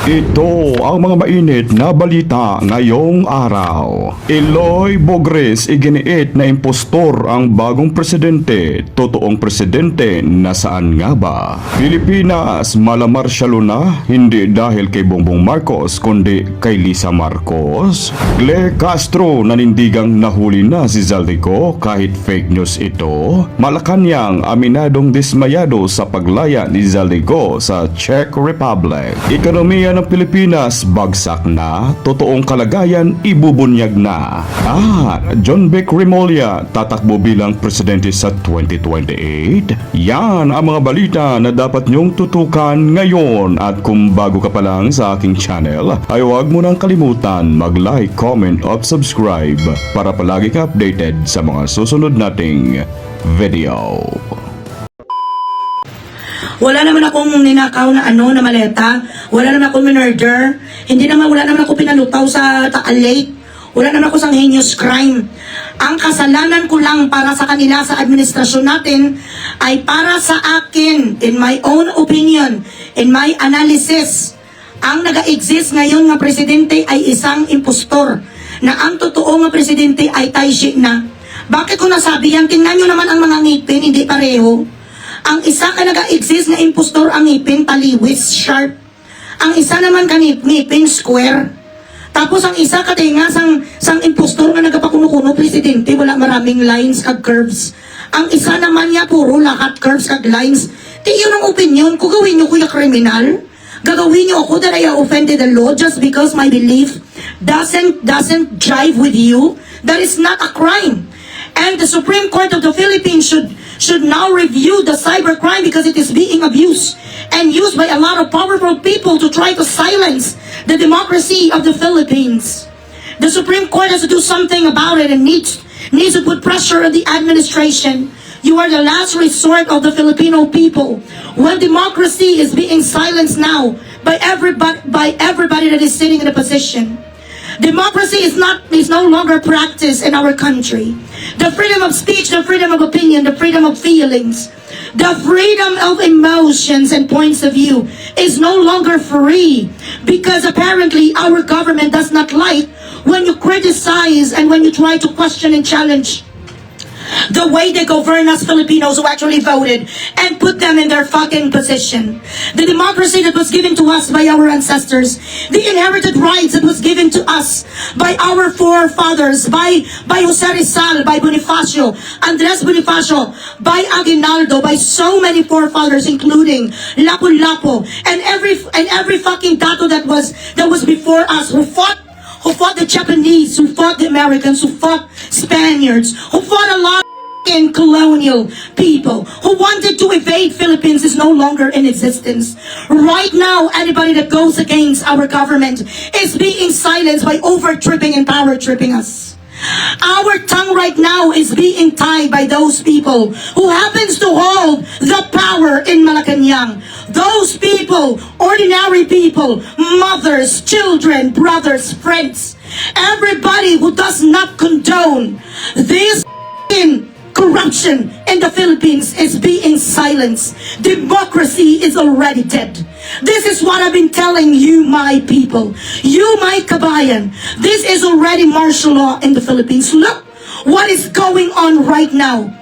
Ito ang mga mainit na balita ngayong araw. Eloy Bogres iginiit na impostor ang bagong presidente. Totoong presidente nasaan nga ba? Pilipinas malamarsyalo na hindi dahil kay Bongbong Marcos kundi kay Lisa Marcos. Gle Castro nanindigang nahuli na si Zaldico kahit fake news ito. Malacanang aminadong dismayado sa paglaya ni Zaldico sa Czech Republic. Ekonomiya ng Pilipinas bagsak na, totoong kalagayan ibubunyag na. At John Vic Remulla tatakbo bilang presidente sa 2028. Yan ang mga balita na dapat nyong tutukan ngayon. At kung bago ka pa lang sa aking channel, ay huwag mo nang kalimutan mag-like, comment at subscribe para palagi ka updated sa mga susunod nating video. Wala naman akong ninakaw na na maleta. Wala naman akong minurder. Wala naman ako pinalutaw sa Taal Lake. Wala naman ako sang heinous crime. Ang kasalanan ko lang para sa kanila sa administrasyon natin ay para sa akin, in my own opinion, in my analysis. Ang naga-exist ngayon nga presidente ay isang impostor na ang totoo nga presidente ay Taishi na. Bakit ko nasabi yan? Tingnan nyo naman ang mga ngipin, hindi pareho. Ang isa ka naga-exist na impostor ang ngipin, taliwis, sharp. Ang isa naman ka ngipin, square. Tapos ang isa ka tinga sang impostor nga nagapakuno-kuno, presidente, wala maraming lines kag curves. Ang isa naman niya, puro lakat curves kag lines. Di yun ang opinion ko, gawin nyo kuya kriminal. Gagawin nyo ako that I offended the law just because my belief doesn't jive with you. That is not a crime. And the Supreme Court of the Philippines should now review the cybercrime because it is being abused and used by a lot of powerful people to try to silence the democracy of the Philippines. The Supreme Court has to do something about it and needs to put pressure on the administration. You are the last resort of the Filipino people. When democracy is being silenced now by everybody that is sitting in a position. Democracy is no longer practiced in our country. The freedom of speech, the freedom of opinion, the freedom of feelings, the freedom of emotions and points of view is no longer free because apparently our government does not like when you criticize and when you try to question and challenge the way they govern us Filipinos who actually voted and put them in their fucking position. The democracy that was given to us by our ancestors, the inherited rights that was given to us by our forefathers, by Jose Rizal, by Bonifacio, Andres Bonifacio, by Aguinaldo, by so many forefathers including Lapu-Lapu and every fucking dato that was before us who fought the Japanese, who fought the Americans, who fought Spaniards, who fought a lot of colonial people, who wanted to evade Philippines is no longer in existence. Right now, anybody that goes against our government is being silenced by over-tripping and power-tripping us. Our tongue right now is being tied by those people who happens to hold the power in Malacanang. Those people, ordinary people, mothers, children, brothers, friends, everybody who does not condone this corruption in the Philippines is being silenced. Democracy is already dead. This is what I've been telling you, my people. You, my kabayan. This is already martial law in the Philippines. Look what is going on right now.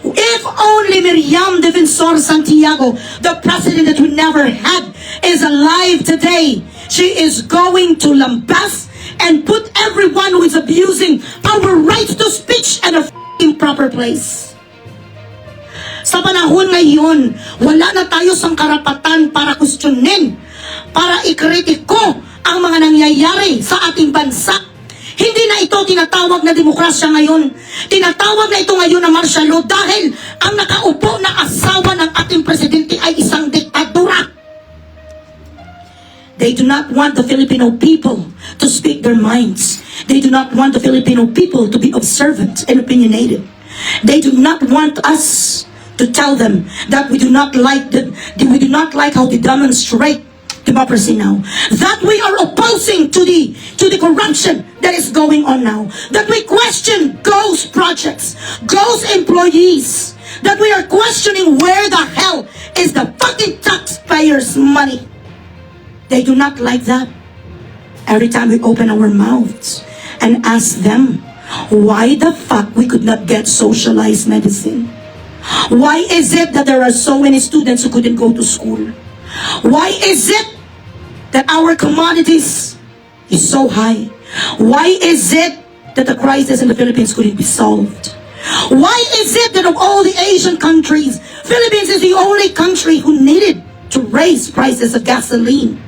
If only Miriam Defensor Santiago, the president that we never had, is alive today, she is going to lambast and put everyone who is abusing our right to speech in a proper place. Sa panahon ngayon, wala na tayo sang karapatan para kusyonin, para ikritiko ang mga nangyayari sa ating bansa. Hindi na ito tinatawag na demokrasya ngayon. Tinatawag na ito ngayon na martial law dahil ang nakaupo na asawa ng ating presidente ay isang diktadura. They do not want the Filipino people to speak their minds. They do not want the Filipino people to be observant and opinionated. They do not want us to tell them that we do not like how they demonstrate democracy now. That we are opposing to the corruption that is going on now. That we question ghost projects, ghost employees. That we are questioning where the hell is the fucking taxpayers' money. They do not like that. Every time we open our mouths and ask them, why the fuck we could not get socialized medicine? Why is it that there are so many students who couldn't go to school? Why is it that our commodities is so high? Why is it that the crisis in the Philippines couldn't be solved? Why is it that of all the Asian countries, Philippines is the only country who needed to raise prices of gasoline?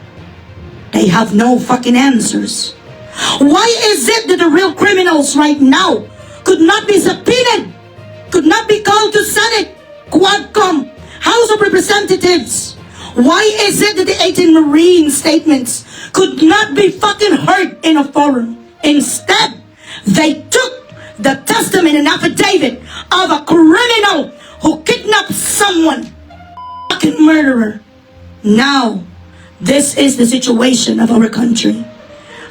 They have no fucking answers. Why is it that the real criminals right now could not be subpoenaed, could not be called to Senate, Quadcom, House of Representatives? Why is it that the 18 Marine statements could not be fucking heard in a forum? Instead, they took the testament and affidavit of a criminal who kidnapped someone, fucking murderer. Now, this is the situation of our country.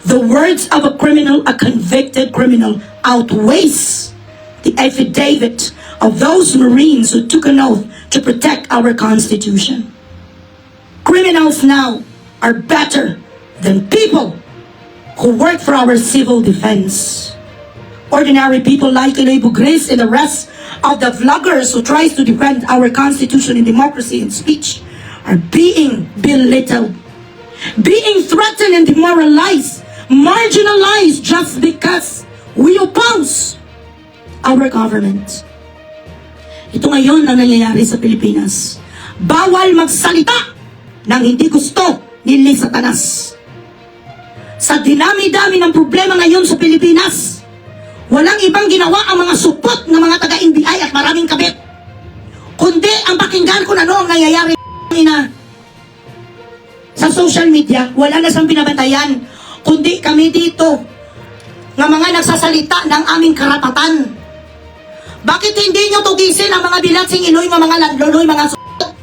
The words of a criminal, a convicted criminal, outweighs the affidavit of those Marines who took an oath to protect our Constitution. Criminals now are better than people who work for our civil defense. Ordinary people like Eloy Bugres and the rest of the vloggers who tries to defend our Constitution and democracy and speech are being belittled, being threatened and demoralized, marginalized just because we oppose our government. Ito ngayon ang nangyayari sa Pilipinas. Bawal magsalita ng hindi gusto ni Satanas. Sa dinami-dami ng problema ngayon sa Pilipinas, walang ibang ginawa ang mga supot ng mga taga-NBI at maraming kabit, kundi ang pakinggan kung ano ang nangyayari na sa social media. Wala na siyang binabantayan, kundi kami dito ng mga nagsasalita ng aming karapatan. Bakit hindi nyo tugisin ang mga bilatsing Iloy, mga landloloy, mga supot,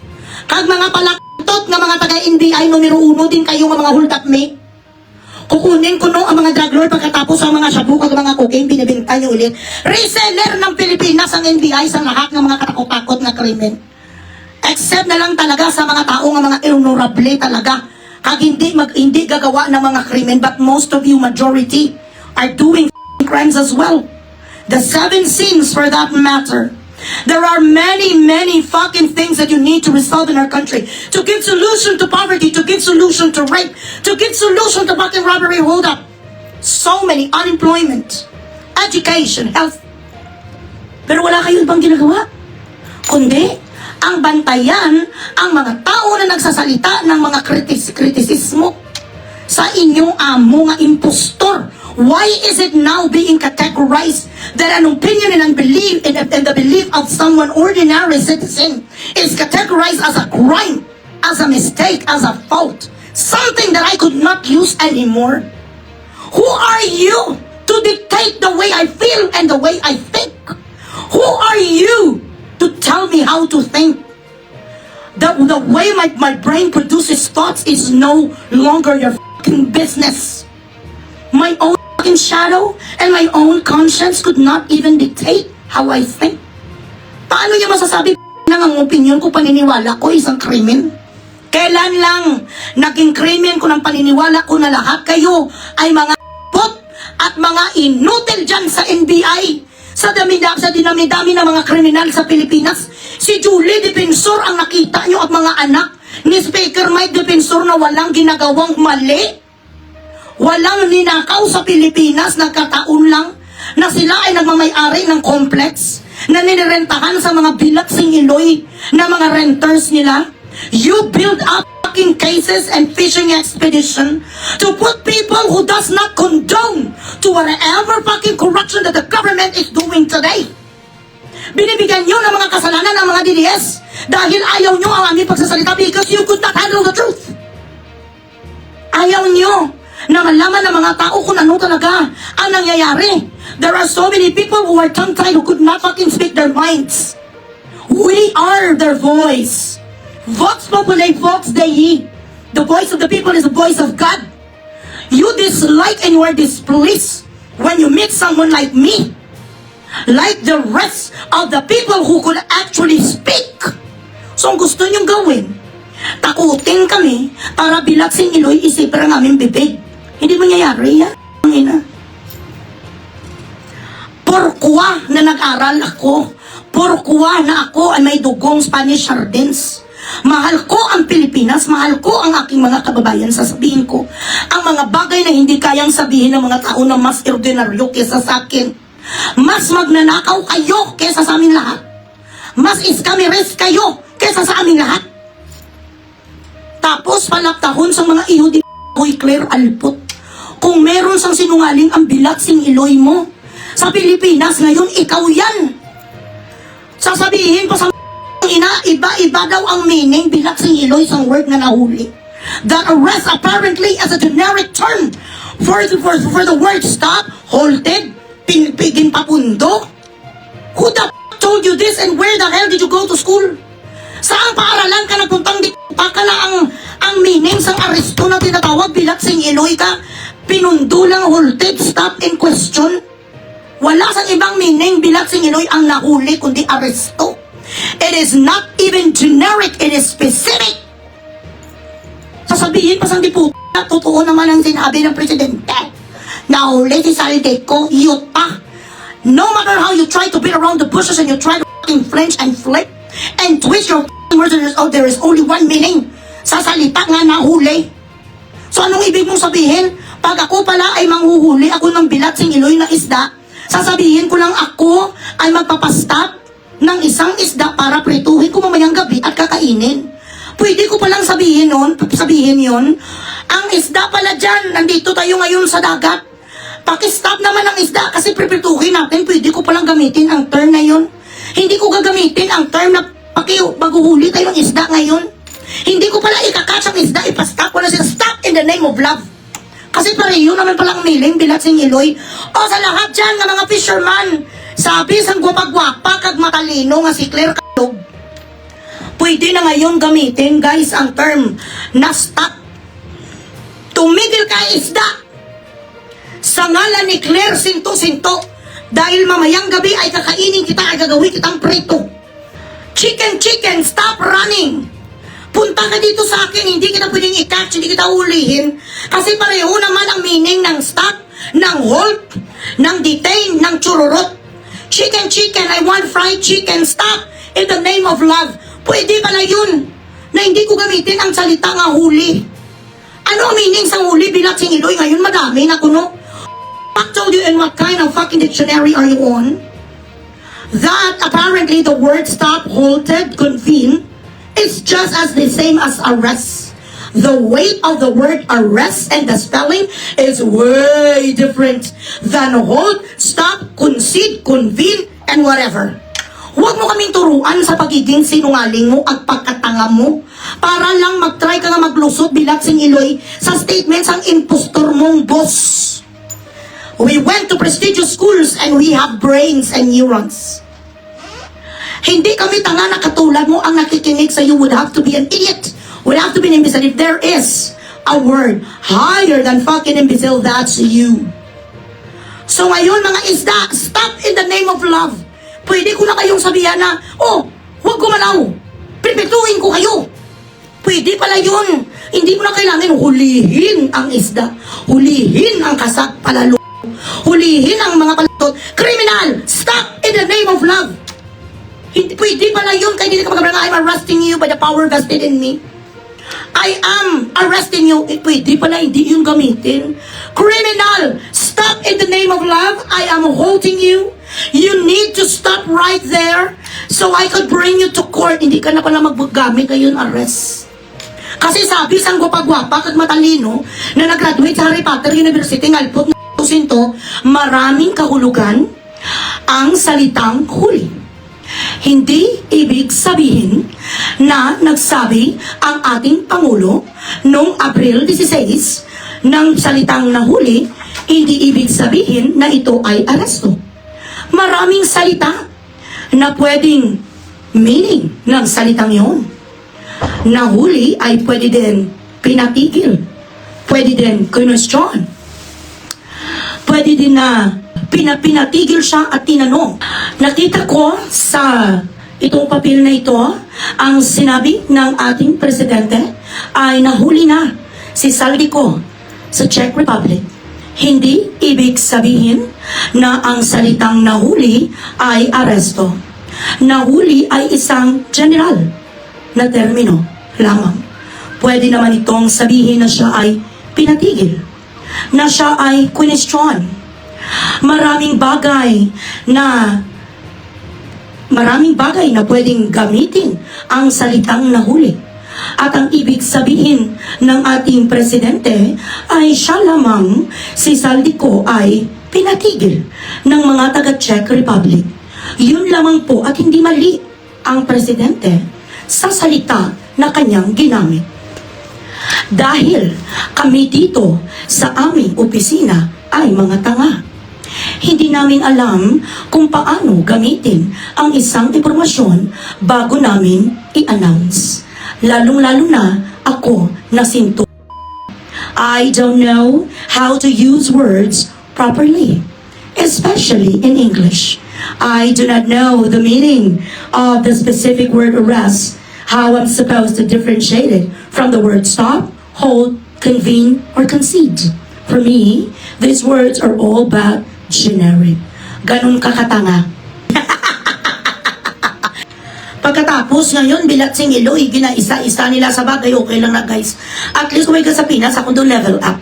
kag mga palaktot ng mga taga-NBI numero 1 din kayo ng mga hold up me? Kukunin ko no ang mga drug lord pagkatapos ang mga shabu kag mga cocaine binibenta nyo ulit. Reseller ng Pilipinas ang NBI sa lahat ng mga katakot-takot na krimen. Except na lang talaga sa mga tao nga mga honorable talaga. Kag hindi gagawa ng mga krimen, but most of you, majority, are doing crimes as well. The 7 sins for that matter. There are many fucking things that you need to resolve in our country. To give solution to poverty, to give solution to rape, to give solution to fucking robbery, hold up. So many, unemployment, education, health. Pero wala kayong ibang ginagawa. Kundi, ang bantayan ang mga tao na nagsasalita ng mga kritisismo sa inyong amo nga impostor. Why is it now being categorized that an opinion and belief and the belief of someone ordinary citizen is categorized as a crime, as a mistake, as a fault, something that I could not use anymore? Who are you to dictate the way I feel and the way I think? Who are you to tell me how to think? The way my brain produces thoughts is no longer your fucking business. My own fucking shadow and my own conscience could not even dictate how I think. Paano niya masasabi na ang opinion ko, paniniwala ko isang krimen? Kailan lang naging krimen ko ng paniniwala ko na lahat kayo ay mga bot at mga inutil dyan sa NBI? Sa dinami-dami ng mga kriminal sa Pilipinas, si Julie Defensor ang nakita nyo at mga anak ni Speaker Mike Defensor na walang ginagawang mali. Walang ninakaw sa Pilipinas, nagkataon lang na sila ay nagmamay-ari ng complex na nirentahan sa mga bilatsing Iloy na mga renters nila. You build up fucking cases and fishing expedition to put people who does not condone to whatever fucking corruption that the government is doing today. Binibigyan nyo ng mga kasalanan ng mga DDS dahil ayaw nyo ang aming pagsasalita because you could not handle the truth. Ayaw nyo na malaman ng mga tao kung ano talaga ang nangyayari. There are so many people who are tongue-tied who could not fucking speak their minds. We are their voice. Vox populi, vox Dei. The voice of the people is the voice of God. You dislike and you are displeased when you meet someone like me, like the rest of the people who could actually speak. So ang gusto niyong gawin, takutin kami para bilaksing Iloy isipin ang aming bibig. Hindi mangyayari yan. Ang ina. Porkwa na nag-aral ako. Porkwa na ako ay may dugong Spanish sardines. Mahal ko ang Pilipinas, mahal ko ang aking mga kababayan. Sasabihin ko ang mga bagay na hindi kayang sabihin ng mga tao na mas ordinaryo kesa sa akin. Mas magnanakaw kayo kesa sa amin lahat. Mas iskameres kayo kesa sa amin lahat. Tapos palaktahon sa mga iho di Hoy Claire Alpot. Kung meron sang sinungaling ang bilaksing Iloy mo sa Pilipinas ngayon, ikaw yan. Sasabihin pa sa ina, iba-iba daw ang meaning bilaksing Iloy sa word na nahuli. That arrest apparently as a generic term for the word stop, halted, pinipigin papundo. Who the told you this and where the hell did you go to school? Saan paaralan ka nagpuntang di pa ka na ang meaning sang aresto na tinatawag bilaksing Iloy ka? Pinundo lang, halted, stop, in question. Wala sang ibang meaning bilaksing Iloy ang nahuli kundi aresto. It is not even generic, it is specific. Sasabihin pa sang diputa, totoo naman ang sinabi ng presidente. Nahuli si Saldeco, youth pa. No matter how you try to beat around the bushes and you try to fucking flinch and flip and twist your words, there is only one meaning. Sa salita nga nahuli. So anong ibig mong sabihin? Pag ako pala ay manghuhuli ako ng bilaksing Iloy na isda, sasabihin ko lang ako ay magpapastop ng isang isda para prituhin ko mamayang gabi at kakainin. Pwede ko palang sabihin yon. Ang isda pala dyan, nandito tayo ngayon sa dagat. Pakistop naman ang isda kasi priprituhin natin. Pwede ko palang gamitin ang term na yon. Hindi ko gagamitin ang term na maguhuli tayo ng isda ngayon. Hindi ko pala ikakatch ang isda, ipastop ko na sila. Stop in the name of love. Kasi pareho naman palang miling bilaksing Iloy. O sa lahat dyan ng mga fisherman, sabi sang gwapa-gwapa kag matalino nga si Claire Kalog, pwede na ngayon gamitin guys ang term na stop. Tumigil ka isda sa ngalan ni Claire Sinto-Sinto dahil mamayang gabi ay kakainin kita ay gagawin kitang prito. Chicken, stop running. Punta ka dito sa akin, hindi kita pwedeng i-catch, hindi kita ulihin. Kasi pareho naman ang meaning ng stop, ng halt, ng detain, ng chururot. Chicken, I want fried chicken, stop, in the name of love. Pwede pala yun, na hindi ko gamitin ang salita nga huli. Ano ang meaning sa huli bilaksing Iloy ngayon? Madami na kuno. I told you, and what kind of fucking dictionary are you on? That apparently the word stop, halted, convene, it's just as the same as arrest. The weight of the word arrest and the spelling is way different than hold, stop, concede, convene, and whatever. Huwag mo kaming turuan sa pagiging sinungaling mo at pagkatanga mo para lang mag-try ka nga maglusot bilaksing Iloy sa statements ang impostor mong boss. We went to prestigious schools and we have brains and neurons. Hindi kami tanga na katulad mo ang nakikinig sa you would have to be an idiot. Would have to be an imbecile. If there is a word higher than fucking imbecile, that's you. So ngayon mga isda, stop in the name of love. Pwede ko na kayong sabihan na, oh, huwag gumalaw. Pipituin ko kayo. Pwede pala yun. Hindi mo na kailangan hulihin ang isda. Hulihin ang kasak palalo. Hulihin ang mga palatot. Criminal, stop in the name of love. Hindi, pwede pala yun, kaya hindi ka magabrang, I'm arresting you by the power vested in me. I am arresting you. Pwede pala, hindi yun gamitin. Criminal, stop in the name of love. I am holding you. You need to stop right there so I could bring you to court. Hindi ka na pala maggamit ngayon arrest. Kasi sabi sang gwapa-gwapa kag matalino na nag-graduate sa Harry Potter University ng Alpot na Sinto, maraming kahulugan ang salitang huli. Hindi ibig sabihin na nagsabi ang ating Pangulo noong Abril 16 ng salitang nahuli, hindi ibig sabihin na ito ay aresto. Maraming salita na pwedeng meaning ng salitang yon. Nahuli ay pwede din pinatigil, pwede din question, pwede din na pinatigil siya at tinanong. Nakita ko sa itong papel na ito Ang sinabi ng ating presidente ay nahuli na si Saldico sa Czech Republic. Hindi ibig sabihin na ang salitang nahuli ay aresto. Nahuli ay isang general na termino lamang. Pwede naman itong sabihin na siya ay pinatigil, na siya ay question. Maraming bagay na pwedeng gamitin ang salitang nahuli. At ang ibig sabihin ng ating presidente ay siya lamang, si Saldico, ay pinatigil ng mga taga-Czech Republic. Yun lamang po, at hindi mali ang presidente sa salita na kanyang ginamit. Dahil kami dito sa aming opisina ay mga tanga. Hindi namin alam kung paano gamitin ang isang impormasyon bago namin i-announce. Lalong-lalo na ako na sinto. I don't know how to use words properly, especially in English. I do not know the meaning of the specific word arrest, how I'm supposed to differentiate it from the word stop, hold, convene, or concede. For me, these words are all but generic. Ganun kakatanga. Pagkatapos ngayon, bilat sing Iloy, ginaisa-isa nila sa bagay, okay lang na guys. At least kung may ka sa Pinas, ako doon level up.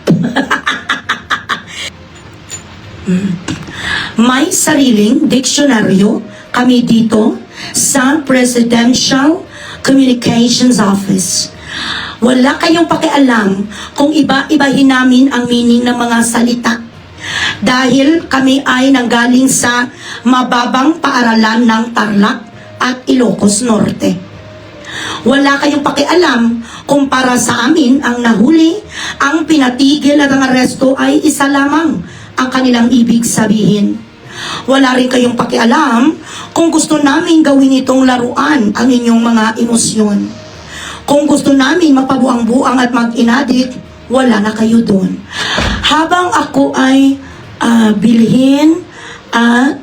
May sariling diksyonaryo kami dito sa Presidential Communications Office. Wala kayong pakialam kung iba-ibahin namin ang meaning ng mga salita. Dahil kami ay nanggaling sa mababang paaralan ng Tarlac at Ilocos Norte. Wala kayong pakialam kung para sa amin ang nahuli, ang pinatigil at ang aresto ay isa lamang ang kanilang ibig sabihin. Wala rin kayong pakialam kung gusto namin gawin itong laruan ang inyong mga emosyon. Kung gusto namin magpabuang-buang at mag-inadik, wala na kayo doon. Habang ako ay bilhin at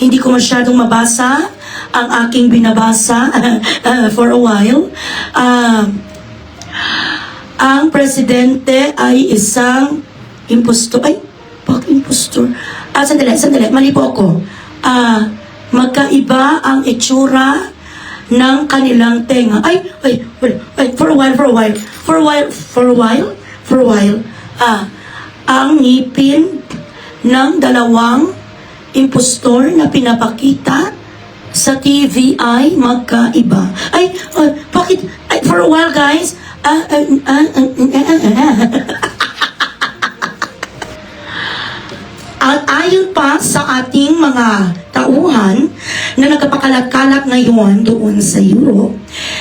hindi ko masyadong mabasa ang aking binabasa for a while. Ang presidente ay isang impostor. Ay, bakit impostor? Sandali, mali po ako. Magkaiba ang itsura ng kanilang tenga. For a while, ang ngipin ng dalawang impostor na pinapakita sa TV ay magkaiba. Bakit? For a while, guys. At ayon pa sa ating mga tauhan na nagkapakalat-kalat ngayon doon sa Europe,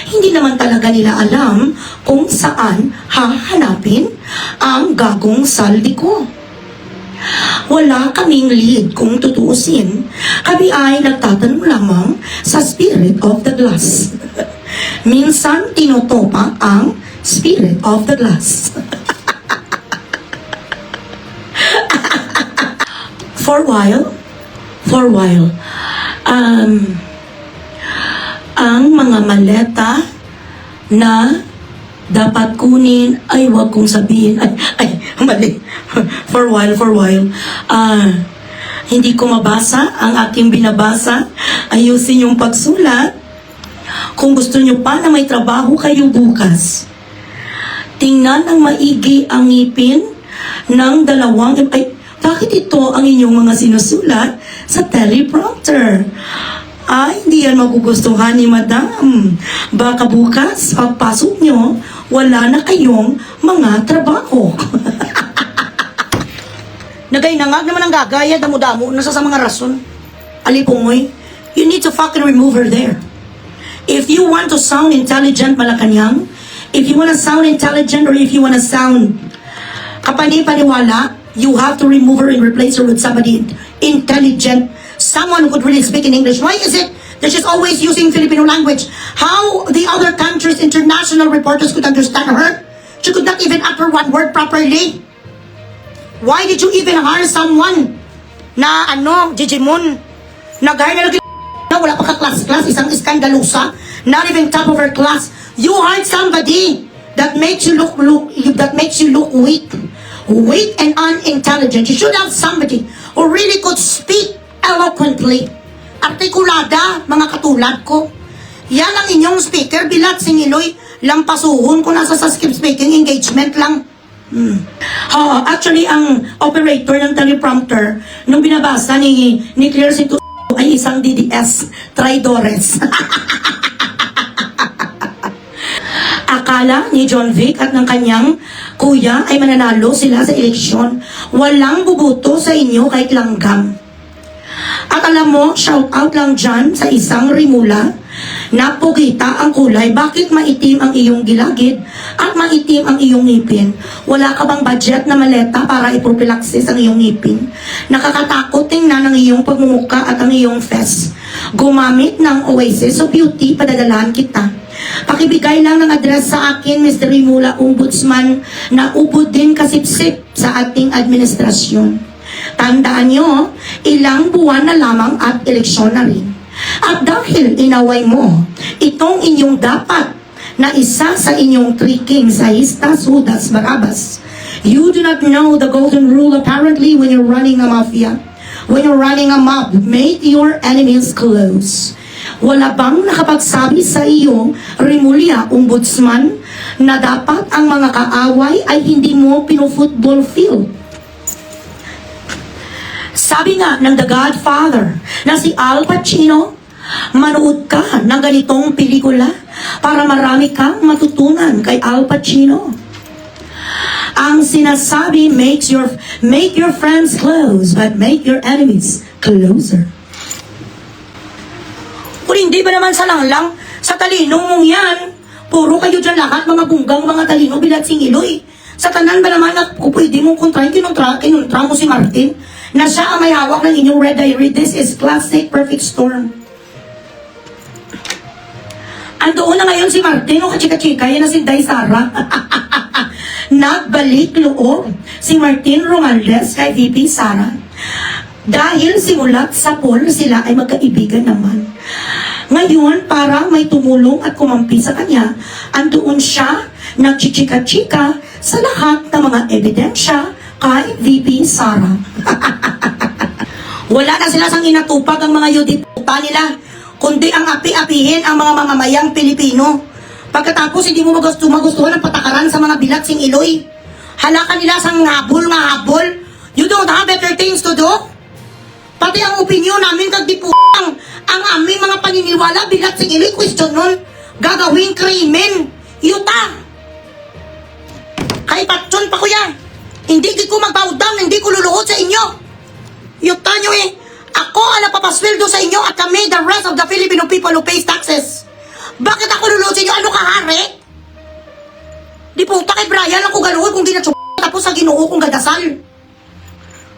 hindi naman talaga nila alam kung saan hahanapin ang gagong Saldico. Wala kaming lead kung tutuusin. Kami ay nagtatanong lamang sa spirit of the glass. Minsan tinutopa ang spirit of the glass. For a while, ang mga maleta na dapat kunin ay wag kong sabihin. Mali. For a while. Hindi ko mabasa ang aking binabasa. Ayusin yung pagsulat. Kung gusto nyo pa na may trabaho kayo bukas, tingnan ang maigi ang ngipin ng dalawang... Bakit ito ang inyong mga sinusulat sa teleprompter? Hindi yan magugustuhan ni Madam. Baka bukas, pagpasok nyo, wala na kayong mga trabaho. Nagainangag naman ang gagaya, damo-damo, nasa sa mga rason. Alipungoy, you need to fucking remove her there. If you want to sound intelligent, Malacanang, if you want to sound intelligent or if you want to sound kapani-paniwala, you have to remove her and replace her with somebody intelligent, someone who could really speak in English. Why is it that she's always using Filipino language? How the other countries' international reporters could understand her? She could not even utter one word properly. Why did you even hire someone na Digimon? Nag-hire na lagi wala pa ka-class-class, isang iskandalusa, not even top of her class. You hired somebody that makes you look weak and unintelligent. You should have somebody who really could speak eloquently. Artikulada, mga katulad ko. Yan ang inyong speaker, bilat singiloy, lampasuhon ko nasa sa skip speaking engagement lang. Actually, ang operator ng teleprompter, nung binabasa ni Claire Cinto ay isang DDS, Traidores. Akala ni John Vic at ng kanyang kuya ay mananalo sila sa eleksyon. Walang bubuto sa inyo kahit langgam. At alam mo, shout out lang dyan sa isang rimula na pugita ang kulay. Bakit maitim ang iyong gilagid at maitim ang iyong ngipin? Wala ka bang budget na maleta para ipropilaksis ang iyong ngipin? Nakakatakot tingnan ang iyong pagmumuka at ang iyong face. Gumamit ng Oasis of Beauty, padadalahan kita. Pakibigay lang ng address sa akin, Mr. Rimula, Ombudsman, na ubod din kasipsip sa ating administrasyon. Tandaan nyo, ilang buwan na lamang at eleksyon na rin. At dahil inaway mo, itong inyong dapat na isa sa inyong three kings, Ahistas, Judas, Barabas. You do not know the golden rule apparently when you're running a mafia. When you're running a mob, make your enemies close. Wala bang nakapagsabi sa iyo, Rimulya, Ombudsman, na dapat ang mga kaaway ay hindi mo pino-football field? Sabi nga ng The Godfather na si Al Pacino, manood ka ng ganitong pelikula para marami kang matutunan kay Al Pacino. Ang sinasabi, make your friends close, but make your enemies closer. Kung hindi ba naman sa lang sa talino mong yan, puro kayo dyan lahat, mga bunggang, mga talino, bilat singiloy. Sa tanan ba naman na pwede mong kontrahin, kinontra mo si Martin, na siya ang may hawak ng inyong red diary. This is classic perfect storm. Andoon na ngayon si Martin, o kachika-chika, yan na si Day Sara. Nagbalik loob si Martin Romualdez kay VP Sara. Dahil simulat sa poll, sila ay magkaibigan naman. Ngayon, parang may tumulong at kumampi sa kanya, andoon siya, nagchichika-chika sa lahat ng mga ebidensya kay VP Sara. Wala na sila sang inatupag ang mga yudiputa nila, kundi ang api-apihin ang mga mamamayang Pilipino. Pagkatapos, hindi mo magustuhan ang patakaran sa mga bilat sing iloy. Halakan nila sang habol nga habol. You don't have better things to do? Pati ang opinion namin kag diputang, ang aming mga paniniwala bilat sing iloy, question nun, gagawing krimen. Yuta! Kay patson pa kuya. Hindi ko mag-bow down, hindi ko luluhod sa inyo. Yuta nyo eh. Ako ang napapasweldo sa inyo at kami, the rest of the Filipino people who pays taxes. Bakit ako luluhod sa inyo? Ano ka, hari? Di puta kay Brian ako galuhod kung di na tapos sa Ginoo kong gadasal.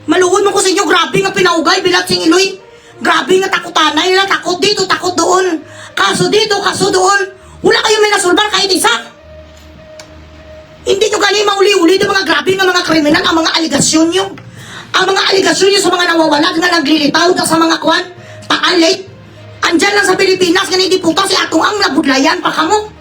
Maluhod mo ko sa inyo, grabe nga pinaugay, bilat sing iloy. Grabe nga takutanay nila, takot dito, takot doon. Kaso dito, kaso doon. Wala kayo may nasulbar kahit isa. Hindi nyo gani mauli-uli ng mga grabe ng mga kriminal, ang mga aligasyon nyo. Ang mga aligasyon nyo sa mga nawawala na naglilitaw na sa mga kwan, paalit. Andyan lang sa Pilipinas, ganito puta si atong ang nabudlayan pa kamo.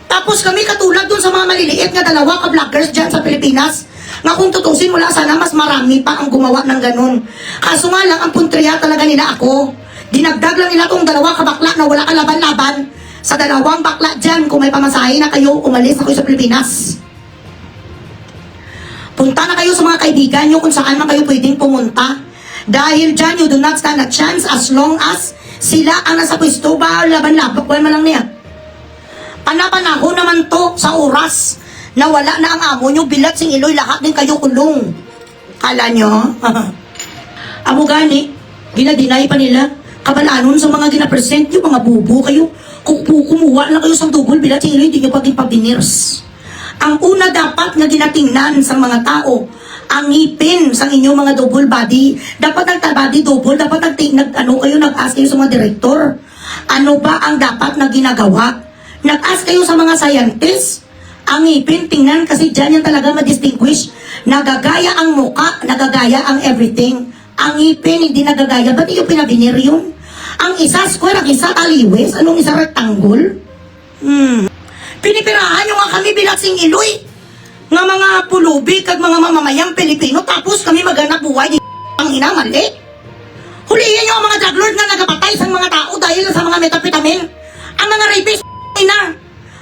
Tapos kami katulad dun sa mga maliliit na dalawa ka-vloggers dyan sa Pilipinas, nga kung tutusin wala sana mas marami pa ang gumawa ng ganun. Kaso nga lang, ang puntriya talaga nila ako. Dinagdag lang nila tong dalawa kabakla na wala kalaban-laban. Sa dalawang bakla dyan, kung may pamasahe na kayo, umalis na kayo sa Pilipinas. Punta na kayo sa mga kaibigan nyo kung saan man kayo pwedeng pumunta. Dahil dyan, you do not stand a chance as long as sila ang nasa pwesto ba, laban-laban, buwan man lang niya. Panapanahon naman to sa oras na wala na ang amo nyo, bilat sing iloy, lahat din kayo kulong. Kala nyo? Amo gani, ginadinay pa nila. Kabalanon sa mga ginapresent nyo, mga bubo kayo. Kung kumuha na kayo sa tugol, bilat sing iloy, hindi nyo paging pag-diners. Ang una dapat na ginatingnan sa mga tao, ang ngipin sa inyong mga double body. Dapat body double, dapat nag-ask kayo sa mga direktor. Ano ba ang dapat na ginagawa? Nag-ask kayo sa mga scientists. Ang ngipin, tingnan kasi dyan yan talaga ma-distinguish. Nagagaya ang muka, nagagaya ang everything. Ang ngipin, hindi nagagaya. Ba't yung pinabinir yun? Ang isa square, ang isa taliwis, anong isa rectangle? Pinipirahan nyo nga kami bilang sing iloy nga mga pulubi kag mga mamamayang Pilipino tapos kami maghanap buhay di ang ina mali. Hulihin nyo ang mga drug lord na nagapatay sa mga tao dahil sa mga metapetamin. Ang mga rapist ina.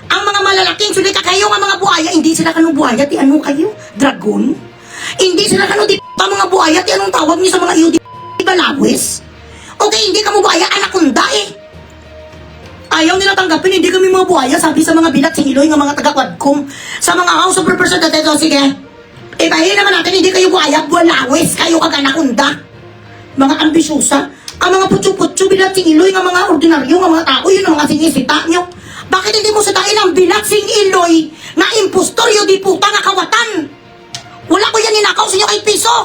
Ang mga malalaking sulit kayo nga mga buhaya, hindi sila kanong buhaya, ti ano kayo? Dragon? Hindi sila kanong di mga buhaya, ti anong tawag niyo sa mga iyo di balawis? Okay, hindi ka mo buhaya, anaconda eh. Ayaw nila tanggapin, hindi kami mga buhaya, sabi sa mga bilat singiloy ng mga taga-quadcom. Sa mga House of Representatives, sige. Ibahin naman natin, hindi kayo buhaya, buwalawis, kayo kag-anaconda. Mga ambisyosa, ang mga putso-putso, bilat singiloy ng mga ordinaryo, ng mga tao, yun ang mga sinisita nyo. Bakit hindi mo sitain ang bilat singiloy na impostor yun di puta nga kawatan? Wala ko yan ninakaw sa inyo kay piso.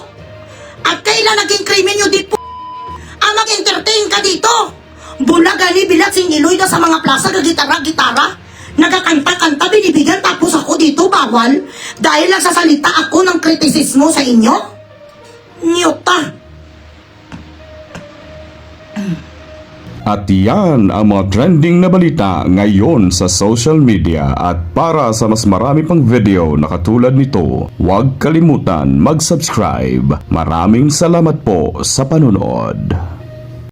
At kailan naging krimen nyo di ang mag-entertain ka dito? Bulaga ni bilat singiloy na sa mga plaza na gitara-gitara. Nagakanta-kanta, binibigyan tapos ako dito bawal dahil nagsasalita ako ng kritisismo sa inyo? Nyota. At yan ang mga trending na balita ngayon sa social media. At para sa mas marami pang video na katulad nito, huwag kalimutan mag-subscribe. Maraming salamat po sa panonood.